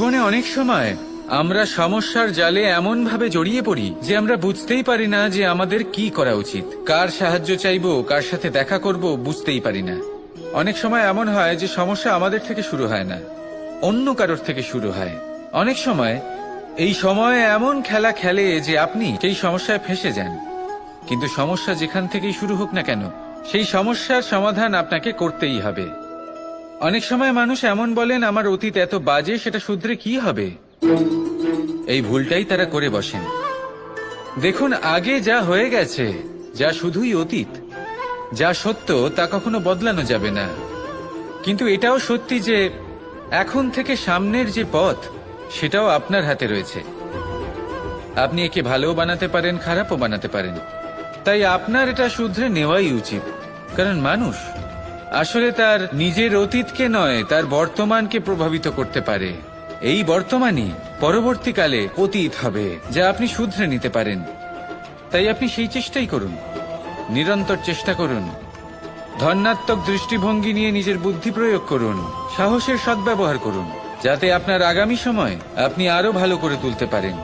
জীবনে অনেক সময় আমরা সমস্যার জালে এমন ভাবে জড়িয়ে পড়ি যে আমরা বুঝতেই পারি না যে আমাদের কি করা উচিত, কার সাহায্য চাইবো, কার সাথে দেখা করব, বুঝতেই পারি না। অনেক সময় এমন হয় যে সমস্যা আমাদের থেকে শুরু হয় না, অন্য কারোর থেকে শুরু হয়। অনেক সময় এই সময় এমন খেলা খেলে যে আপনি সেই সমস্যায় ফেঁসে যান। কিন্তু সমস্যা যেখান থেকেই শুরু হোক না কেন, সেই সমস্যার সমাধান আপনাকে করতেই হবে। অনেক সময় মানুষ এমন বলেন, আমার অতীত এত বাজে, সেটা শুধরে কি হবে। এই ভুলটাই তারা করে বসেন। দেখুন, আগে যা হয়ে গেছে, যা শুধুই অতীত, যা সত্য তা কখনো বদলানো যাবে না। কিন্তু এটাও সত্যি যে এখন থেকে সামনের যে পথ, সেটাও আপনার হাতে রয়েছে। আপনি একে ভালোও বানাতে পারেন, খারাপও বানাতে পারেন। তাই আপনার এটা শুধরে নেওয়াই উচিত। কারণ মানুষ আসলে তার নিজের অতীতকে নয়, তার বর্তমানকে প্রভাবিত করতে পারে। এই বর্তমানই পরবর্তীকালে অতীত হবে, যা আপনি শুধরে নিতে পারেন। তাই আপনি সেই চেষ্টাই করুন, নিরন্তর চেষ্টা করুন। ধনাত্মক দৃষ্টিভঙ্গি নিয়ে নিজের বুদ্ধি প্রয়োগ করুন, সাহসের সদ্ব্যবহার করুন, যাতে আপনার আগামী সময় আপনি আরো ভালো করে তুলতে পারেন।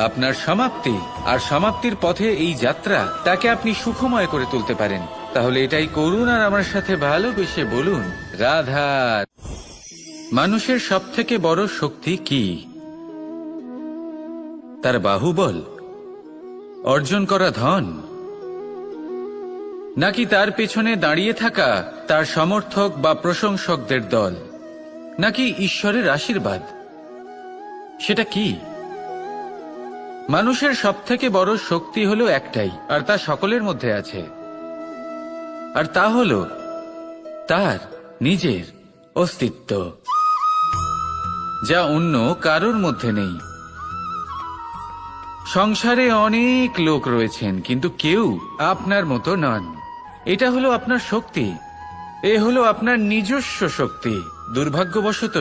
আপনার সমাপ্তি আর সমাপ্তির পথে এই যাত্রা, তাকে আপনি সুখময় করে তুলতে পারেন। তাহলে এটাই করুন আর আমার সাথে ভালোবেসে বলুন, রাধা। মানুষের সবথেকে বড় শক্তি কি? তার বাহুবল, অর্জন করা ধন, নাকি তার পেছনে দাঁড়িয়ে থাকা তার সমর্থক বা প্রশংসকদের দল, নাকি ঈশ্বরের আশীর্বাদ? সেটা কি? মানুষের সবথেকে বড় শক্তি হলো একটাই, আর তা সকলের মধ্যে আছে। আর তা হলো তার নিজের অস্তিত্ব, যা অন্য কারোর মধ্যে নেই। সংসারে অনেক লোক রয়েছেন, কিন্তু কেউ আপনার মতো নন। এটা হলো আপনার শক্তি, এ হলো আপনার নিজস্ব শক্তি। দুর্ভাগ্যবশত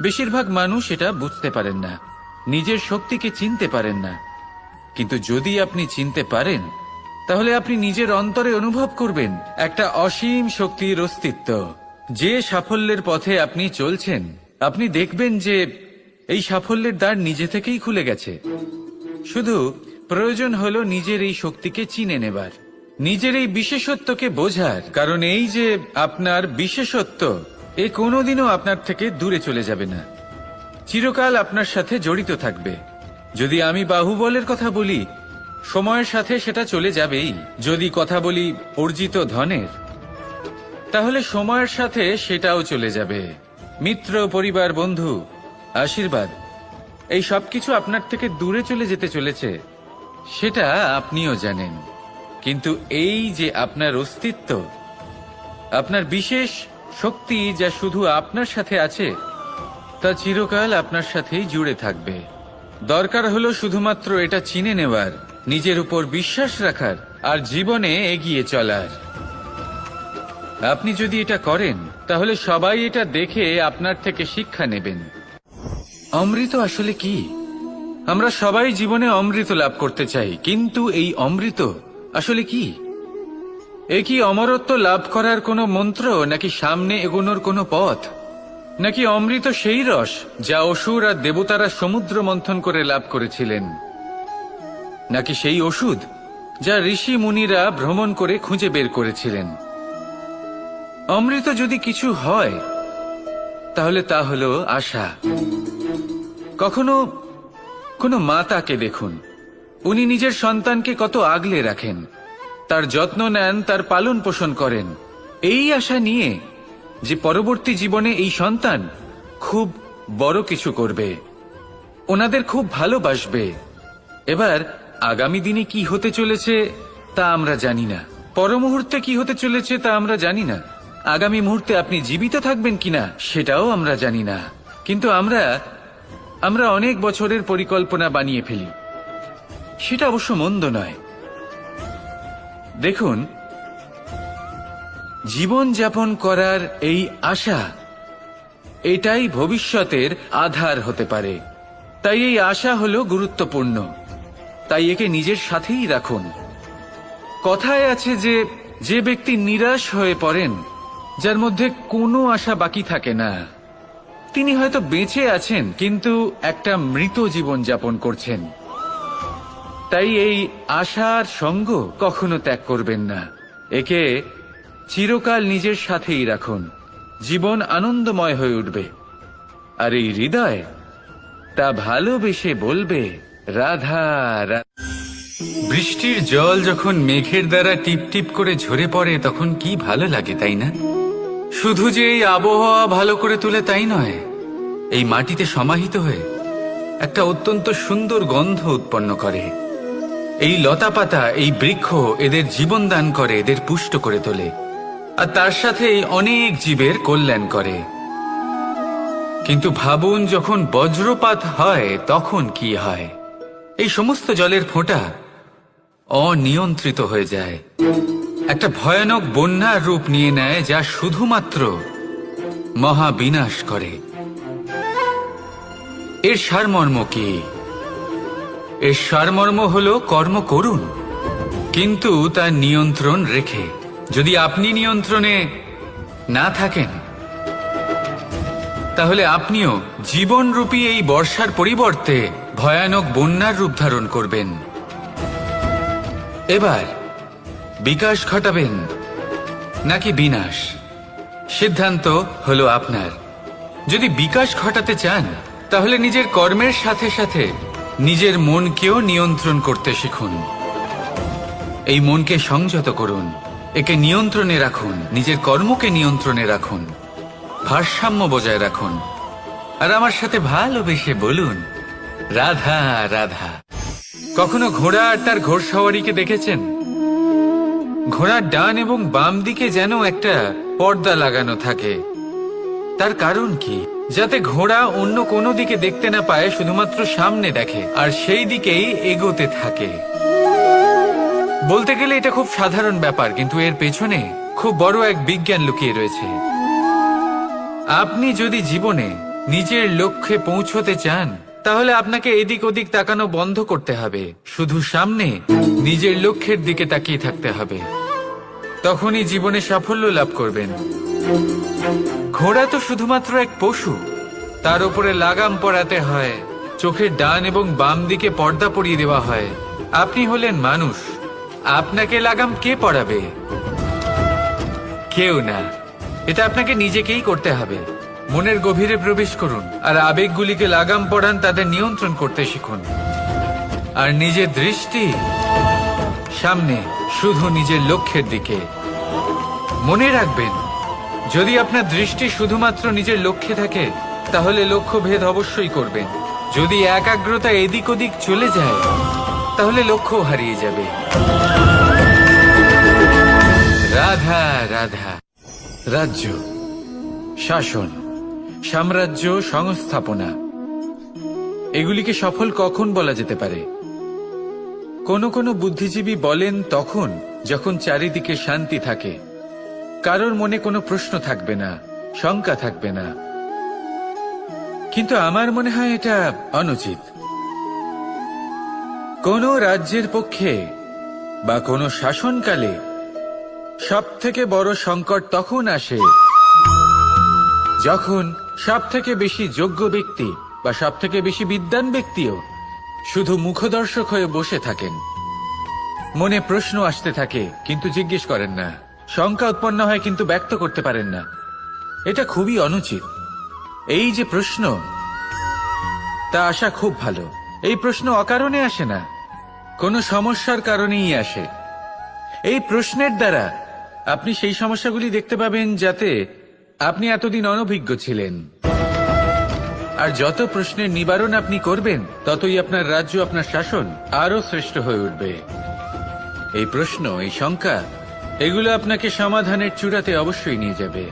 বেশিরভাগ মানুষ এটা বুঝতে পারেন না, নিজের শক্তিকে চিনতে পারেন না। কিন্তু যদি আপনি চিনতে পারেন, তাহলে আপনি নিজের অন্তরে অনুভব করবেন একটা অসীম শক্তির অস্তিত্ব। যে সাফল্যের পথে আপনি চলছেন, আপনি দেখবেন যে এই সাফল্যের দ্বার নিজে থেকেই খুলে গেছে। শুধু প্রয়োজন হলো নিজের এই শক্তিকে চিনে নেবার, নিজের এই বিশেষত্বকে বোঝার। কারণ এই যে আপনার বিশেষত্ব, এ কোনোদিনও আপনার থেকে দূরে চলে যাবে না, চিরকাল আপনার সাথে জড়িত থাকবে। যদি আমি বাহুবলের কথা বলি, সময়ের সাথে সেটা চলে যাবেই। যদি কথা বলি অর্জিত ধনের, তাহলে সময়ের সাথে সেটাও চলে যাবে। মিত্র, পরিবার, বন্ধু, আশীর্বাদ, এই সবকিছু আপনার থেকে দূরে চলে যেতে চলেছে, সেটা আপনিও জানেন। কিন্তু এই যে আপনার অস্তিত্ব, আপনার বিশেষ শক্তি, যা শুধু আপনার সাথে আছে, তা চিরকাল আপনার সাথেই জুড়ে থাকবে। দরকার হলো শুধুমাত্র এটা চিনে নেওয়ার, নিজের উপর বিশ্বাস রাখার, আর জীবনে এগিয়ে চলার। আপনি যদি এটা করেন, তাহলে সবাই এটা দেখে আপনার থেকে শিক্ষা নেবেন। অমৃত আসলে কি? আমরা সবাই জীবনে অমৃত লাভ করতে চাই, কিন্তু এই অমৃত আসলে কি? এ কি অমরত্ব লাভ করার কোনো মন্ত্র, নাকি সামনে এগোনোর কোনো পথ? নাকি অমৃত সেই রস যা অসুর আর দেবতারা সমুদ্র মন্থন করে লাভ করেছিলেন? নাকি সেই ওষুধ যা ঋষি মুনিরা ভ্রমণ করে খুঁজে বের করেছিলেন? অমৃত যদি কিছু হয়, তাহলে তা হলো আশা। কখনো কোনো মাতাকে দেখুন, উনি নিজের সন্তানকে কত আগলে রাখেন, তার যত্ন নেন, তার পালন পোষণ করেন, এই আশা নিয়ে যে পরবর্তী জীবনে এই সন্তান খুব বড় কিছু করবে, ওনাদের খুব ভালোবাসবে। এবার আগামী দিনে কি হতে চলেছে তা আমরা জানি না, পর মুহূর্তে কি হতে চলেছে তা আমরা জানি না, আগামী মুহূর্তে আপনি জীবিত থাকবেন কিনা সেটাও আমরা জানি না। কিন্তু আমরা অনেক বছরের পরিকল্পনা বানিয়ে ফেলি, সেটা অবশ্য মন্দ নয়। দেখুন, জীবন যাপন করার এই আশা, এটাই ভবিষ্যতের আধার হতে পারে। তাই এই আশা হলো গুরুত্বপূর্ণ, তাই একে নিজের সাথেই রাখুন। কথায় আছে যে ব্যক্তি নিরাশ হয়ে পড়েন, যার মধ্যে কোনো আশা বাকি থাকে না, তিনি হয়তো বেঁচে আছেন কিন্তু একটা মৃত জীবন যাপন করছেন। তাই এই আশার সঙ্গ কখনো ত্যাগ করবেন না। একে চিরকাল নিজের সাথেই রাখুন। জীবন আনন্দময় হয়ে উঠবে। আর এই হৃদয় তা ভালোবেসে বলবে রাধা রাধা। বৃষ্টির জল যখন মেঘের দ্বারা টিপ টিপ করে ঝরে পড়ে তখন কি ভালো লাগে, তাই না? শুধু যে এই আবহাওয়া ভালো করে তুলে তাই নয়, এই মাটিতে সমাহিত হয়ে একটা অত্যন্ত সুন্দর গন্ধ উৎপন্ন করে। এই লতাপাতা, এই বৃক্ষ এদের জীবন দান করে, এদের পুষ্ট করে তোলে, আর তার সাথেই অনেক জীবের কল্যাণ করে। কিন্তু ভাবুন, যখন বজ্রপাত হয় তখন কি হয়? এই সমস্ত জলের ফোঁটা অনিয়ন্ত্রিত হয়ে যায়, একটা ভয়ানক বন্যার রূপ নিয়ে নেয়, যা শুধুমাত্র মহাবিনাশ করে। এর সারমর্ম কি? এর সারমর্ম হলো কর্ম করুন, কিন্তু তার নিয়ন্ত্রণ রেখে। যদি আপনি নিয়ন্ত্রণে না থাকেন তাহলে আপনিও জীবনরূপী এই বর্ষার পরিবর্তে ভয়ানক বন্যার রূপ ধারণ করবেন। এবার বিকাশ ঘটাবেন নাকি বিনাশ, সিদ্ধান্ত হলো আপনার। যদি বিকাশ ঘটাতে চান তাহলে নিজের কর্মের সাথে সাথে নিজের মনকেও নিয়ন্ত্রণ করতে শিখুন। এই মনকে সংযত করুন, একে নিয়ন্ত্রণে রাখুন, নিজের কর্মকে নিয়ন্ত্রণে রাখুন, ভারসাম্য বজায় রাখুন। আর আমার সাথে ভালোবেসে বলুন রাধা রাধা। কখনো ঘোড়া আর তার ঘোড়সওয়ারিকে দেখেছেন? ঘোড়ার ডান এবং বাম দিকে যেন একটা পর্দা লাগানো থাকে। তার কারণ কি? যাতে ঘোড়া অন্য কোনো দিকে দেখতে না পায়, শুধুমাত্র সামনে দেখে আর সেই দিকেই এগোতে থাকে। বলতে গেলে এটা খুব সাধারণ ব্যাপার, কিন্তু এর পেছনে খুব বড় এক বিজ্ঞান লুকিয়ে রয়েছে। আপনি যদি জীবনে নিজের লক্ষ্যে পৌঁছতে চান তাহলে আপনাকে এদিক ওদিক তাকানো বন্ধ করতে হবে, শুধু সামনে নিজের লক্ষ্যের দিকে তাকিয়ে থাকতে হবে। তখনই জীবনে সাফল্য লাভ করবেন। ঘোড়া তো শুধুমাত্র এক পশু, তার উপরে লাগাম পরাতে হয়, চোখের ডান এবং বাম দিকে পর্দা পরিয়ে দেওয়া হয়। আপনি হলেন মানুষ, আপনাকে লাগাম কে পরাবে? কেউ না। এটা আপনাকে নিজেকেই করতে হবে। মনের গভীরে প্রবেশ করুন আর আবেগগুলিকে লাগাম পরান, তাদের নিয়ন্ত্রণ করতে শিখুন। আর নিজের দৃষ্টি সামনে, শুধু নিজের লক্ষ্যের দিকে। মনে রাখবেন, যদি আপনার দৃষ্টি শুধুমাত্র নিজের লক্ষ্যে থাকে তাহলে লক্ষ্যভেদ অবশ্যই করবেন। যদি একাগ্রতা এদিক ওদিক চলে যায় তাহলে লক্ষ্য হারিয়ে যাবে। রাধা রাধা। রাজ্য, শাসন, সাম্রাজ্য, সংস্থাপনা, এগুলিকে সফল কখন বলা যেতে পারে? কোনো কোনো বুদ্ধিজীবী বলেন তখন যখন চারিদিকে শান্তি থাকে, কারোর মনে কোনো প্রশ্ন থাকবে না, শঙ্কা থাকবে না। কিন্তু আমার মনে হয় এটা অনুচিত। কোনো রাজ্যের পক্ষে বা কোনো শাসনকালে সবথেকে বড় সংকট তখন আসে যখন সবথেকে বেশি যোগ্য ব্যক্তি বা সবথেকে বেশি বিদ্বান ব্যক্তিও শুধু মুখদর্শক হয়ে বসে থাকেন। মনে প্রশ্ন আসতে থাকে কিন্তু জিজ্ঞেস করেন না, শঙ্কা উৎপন্ন হয় কিন্তু ব্যক্ত করতে পারেন না। এটা খুবই অনুচিত। এই যে প্রশ্ন, তা আসা খুব ভালো। এই প্রশ্ন অকারণে আসে না, কোনো সমস্যার কারণেই আসে। এই প্রশ্নের দ্বারা আপনি সেই সমস্যাগুলি দেখতে পাবেন যাতে আপনি এতদিন অনভিজ্ঞ ছিলেন। আর যত প্রশ্নের নিবারণ আপনি করবেন ততই আপনার রাজ্য, আপনার শাসন আরো শ্রেষ্ঠ হয়ে উঠবে। এই প্রশ্ন, এই শঙ্কা, এগুলো আপনাকে সমাধানের চূড়াতে অবশ্যই নিয়ে যাবে।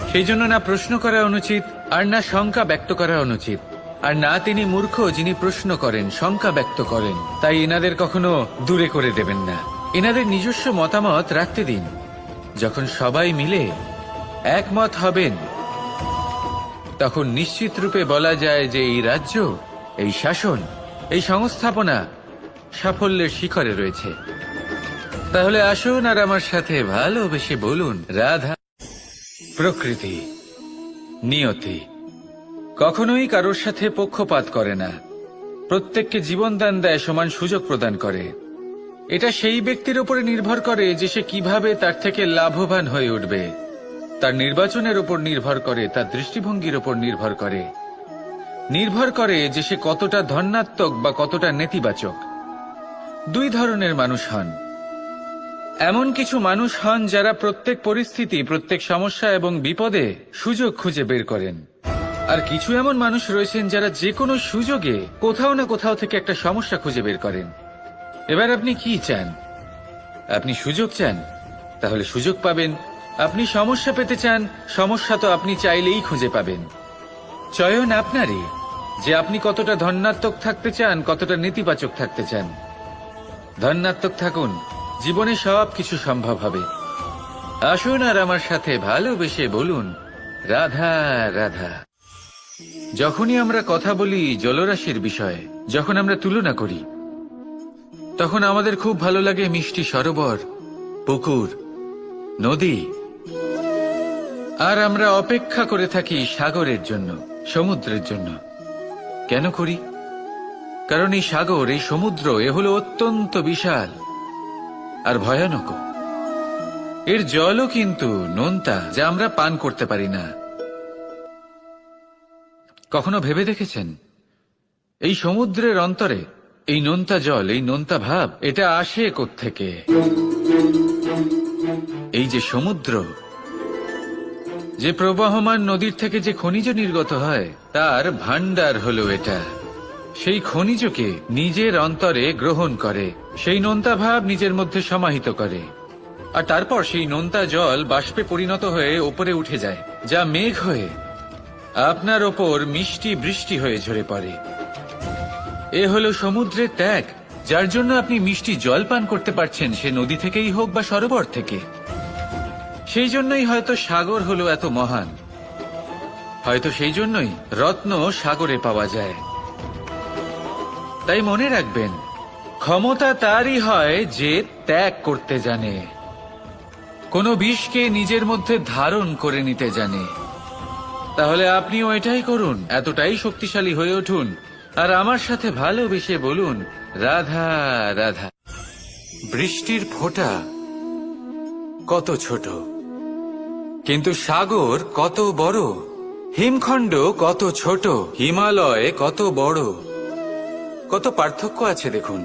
সেই জন্য না প্রশ্ন করা অনুচিত, আর না শঙ্কা ব্যক্ত করা অনুচিত, আর না তিনি মূর্খ যিনি প্রশ্ন করেন, শঙ্কা ব্যক্ত করেন। তাই এনাদের কখনো দূরে করে দেবেন না, এনাদের নিজস্ব মতামত রাখতে দিন। যখন সবাই মিলে একমত হবেন তখন নিশ্চিত রূপে বলা যায় যে এই রাজ্য, এই শাসন, এই সংস্থাপনা সাফল্যের শিখরে রয়েছে। তাহলে আসুন আর আমার সাথে ভালোবেসে বলুন রাধা। প্রকৃতি, নিয়তি, কখনোই কারোর সাথে পক্ষপাত করে না, প্রত্যেককে জীবনদান দেয়, সমান সুযোগ প্রদান করে। এটা সেই ব্যক্তির উপরে নির্ভর করে যে সে কিভাবে তার থেকে লাভবান হয়ে উঠবে, তার নির্বাচনের উপর নির্ভর করে, তার দৃষ্টিভঙ্গির উপর নির্ভর করে যে সে কতটা ধনাত্মক বা কতটা নেতিবাচক। দুই ধরনের মানুষ হন। এমন কিছু মানুষ হন যারা প্রত্যেক পরিস্থিতি, প্রত্যেক সমস্যা এবং বিপদে সুযোগ খুঁজে বের করেন। আর কিছু এমন মানুষ রয়েছেন যারা যে কোনো সুযোগে কোথাও না কোথাও থেকে একটা সমস্যা খুঁজে বের করেন। এবার আপনি কি চান? আপনি সুযোগ চান, তাহলে সুযোগ পাবেন। আপনি সমস্যা পেতে চান, সমস্যা তো আপনি চাইলেই খুঁজে পাবেন। চয়ন আপনারই, যে আপনি কতটা ধনাত্মক থাকতে চান, কতটা নেতিবাচক থাকতে চান। ধনাত্মক থাকুন, জীবনে সব কিছু সম্ভব হবে। আসুন আর আমার সাথে ভালোবেসে বলুন, রাধা রাধা। যখনই আমরা কথা বলি জলরাশির বিষয়ে, যখন আমরা তুলনা করি, তখন আমাদের খুব ভালো লাগে মিষ্টি সরোবর, পুকুর, নদী। আর আমরা অপেক্ষা করে থাকি সাগরের জন্য, সমুদ্রের জন্য। কেন করি? কারণ এই সাগর, এই সমুদ্র, এ হলো অত্যন্ত বিশাল আর ভয়ানক। এর জলও কিন্তু নোনতা, যা আমরা পান করতে পারি না। কখনো ভেবে দেখেছেন এই সমুদ্রের অন্তরে এই নোনতা জল, এই নোনতা ভাব, এটা আসে কোত্থেকে? এই যে সমুদ্র, যে প্রবাহমান নদীর থেকে যে খনিজ নির্গত হয়, তার ভান্ডার হলো এটা। সেই খনিজকে নিজের অন্তরে গ্রহণ করে, সেই নোনতা ভাব নিজের মধ্যে সমাহিত করে, আর তারপর সেই নোনতা জল বাষ্পে পরিণত হয়ে ওপরে উঠে যায়, যা মেঘ হয়ে আপনার ওপর মিষ্টি বৃষ্টি হয়ে ঝরে পড়ে। এ হলো সমুদ্রের ত্যাগ, যার জন্য আপনি মিষ্টি জল পান করতে পারছেন, সে নদী থেকেই হোক বা সরোবর থেকে। সেই জন্যই হয়তো সাগর হলো এত মহান, হয়তো সেই জন্যই রত্ন সাগরে পাওয়া যায়। তাই মনে রাখবেন, ক্ষমতা তারই হয় যে ত্যাগ করতে জানে, কোনো বিষকে নিজের মধ্যে ধারণ করে নিতে জানে। তাহলে আপনিও এটাই করুন, এতটাই শক্তিশালী হয়ে উঠুন, আর আমার সাথে ভালোবেসে বলুন, রাধা রাধা। বৃষ্টির ফোঁটা কত ছোট, কিন্তু সাগর কত বড়, হিমখণ্ড কত ছোট, হিমালয় কত বড়। কত পার্থক্য আছে দেখুন,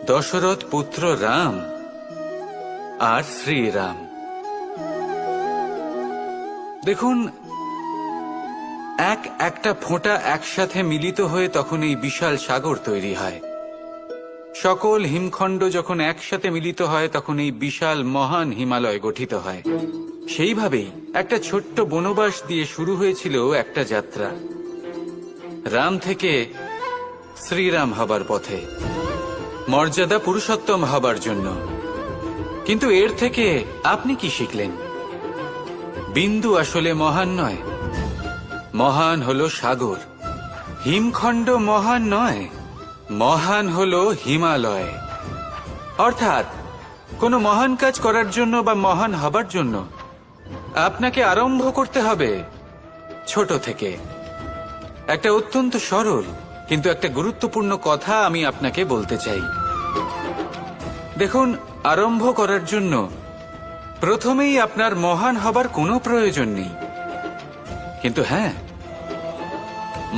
দশরথ পুত্র রাম আর শ্রীরাম। দেখুন, একটা ফোঁটা একসাথে মিলিত হয়ে তখন এই বিশাল সাগর তৈরি হয়। সকল হিমখণ্ড যখন একসাথে মিলিত হয় তখন এই বিশাল মহান হিমালয় গঠিত হয়। সেইভাবেই একটা ছোট্ট বনবাস দিয়ে শুরু হয়েছিল একটা যাত্রা, রাম থেকে শ্রীরাম হবার পথে, মর্যাদা পুরুষোত্তম হবার জন্য। কিন্তু এর থেকে আপনি কি শিখলেন? বিন্দু আসলে মহান নয়, মহান হলো সাগর। হিমখণ্ড মহান নয়, মহান হলো হিমালয়। অর্থাৎ কোনো মহান কাজ করার জন্য বা মহান হবার জন্য আপনাকে আরম্ভ করতে হবে ছোট থেকে। একটা অত্যন্ত সরল কিন্তু একটা গুরুত্বপূর্ণ কথা আমি আপনাকে বলতে চাই। দেখুন, আরম্ভ করার জন্য প্রথমেই আপনার মহান হবার কোনো প্রয়োজন নেই, কিন্তু হ্যাঁ,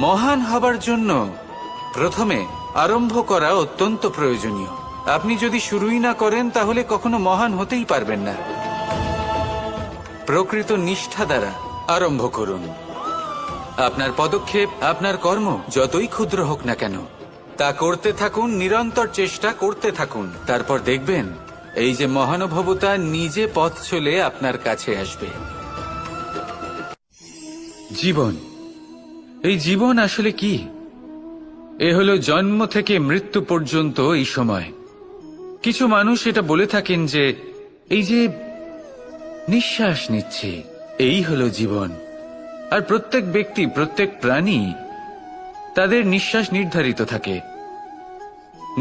মহান হবার জন্য প্রথমে আরম্ভ করা অত্যন্ত প্রয়োজনীয়। আপনি যদি শুরুই না করেন তাহলে কখনো মহান হতেই পারবেন না। প্রকৃত নিষ্ঠা দ্বারা আরম্ভ করুন। আপনার পদক্ষেপ, আপনার কর্ম যতই ক্ষুদ্র হোক না কেন, তা করতে থাকুন, নিরন্তর চেষ্টা করতে থাকুন। তারপর দেখবেন এই যে মহানুভবতা নিজে পথ চলে আপনার কাছে আসবে। জীবন, এই জীবন আসলে কি? এ হলো জন্ম থেকে মৃত্যু পর্যন্ত এই সময়। কিছু মানুষ এটা বলে থাকেন যে এই যে নিঃশ্বাস নিচ্ছে, এই হলো জীবন। আর প্রত্যেক ব্যক্তি, প্রত্যেক প্রাণী, তাদের নিঃশ্বাস নির্ধারিত থাকে,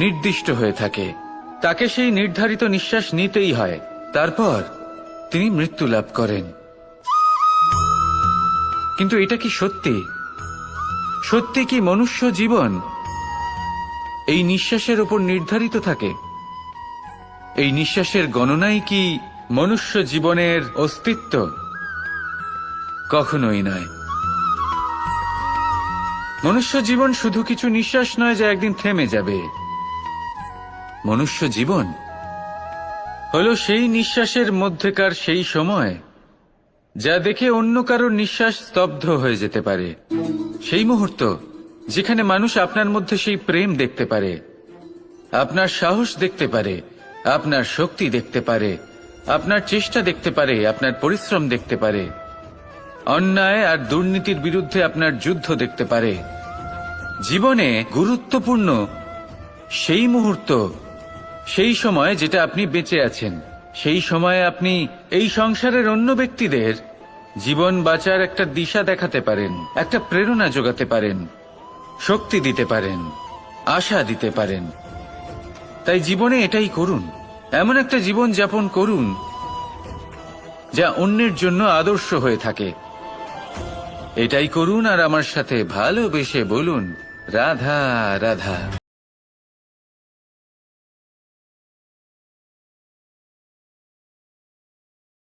নির্দিষ্ট হয়ে থাকে। তাকে সেই নির্ধারিত নিঃশ্বাস নিতেই হয়, তারপর তিনি মৃত্যু লাভ করেন। কিন্তু এটা কি সত্যি? সত্যি কি মনুষ্য জীবন এই নিঃশ্বাসের উপর নির্ধারিত থাকে? এই নিঃশ্বাসের গণনাই কি মনুষ্য জীবনের অস্তিত্ব? কখনোই নয়। মনুষ্য জীবন শুধু কিছু নিঃশ্বাস নয় যা একদিন থেমে যাবে। মনুষ্য জীবন হলো সেই নিঃশ্বাসের মধ্যেকার সেই সময় যা দেখে অন্য কারোর নিঃশ্বাস স্তব্ধ হয়ে যেতে পারে। সেই মুহূর্ত যেখানে মানুষ আপনার মধ্যে সেই প্রেম দেখতে পারে, আপনার সাহস দেখতে পারে, আপনার শক্তি দেখতে পারে, আপনার চেষ্টা দেখতে পারে, আপনার পরিশ্রম দেখতে পারে, অন্যায় আর দুর্নীতির বিরুদ্ধে আপনার যুদ্ধ দেখতে পারে। জীবনে গুরুত্বপূর্ণ সেই মুহূর্ত, সেই সময় যেটা আপনি বেঁচে আছেন। সেই সময়ে আপনি এই সংসারের অন্য ব্যক্তিদের জীবন বাঁচার একটা দিশা দেখাতে পারেন, একটা প্রেরণা যোগাতে পারেন, শক্তি দিতে পারেন, আশা দিতে পারেন। তাই জীবনে এটাই করুন, এমন একটা জীবন যাপন করুন যা অন্যের জন্য আদর্শ হয়ে থাকে। এটাই করুন আর আমার সাথে ভালোবেসে বলুন, রাধা রাধা।